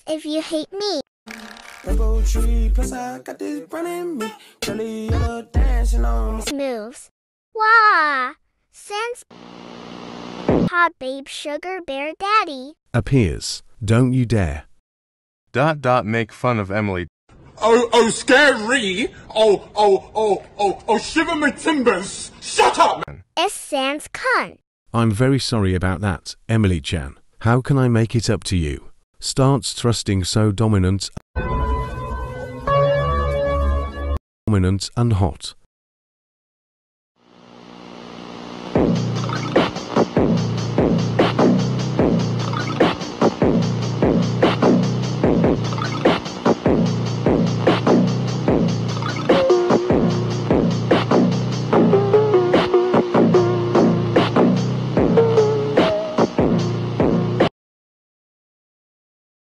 if you hate me. Rainbow tree, plus I got this running me. Really yellow dancing on me. Moves. Wah! Sense. Hot babe sugar bear daddy. Appears. Don't you dare. Make fun of Emily. Oh, scary! Oh, shiver my timbers! Shut up! S sans cunt. I'm very sorry about that, Emily-chan. How can I make it up to you? Starts thrusting so dominant and hot.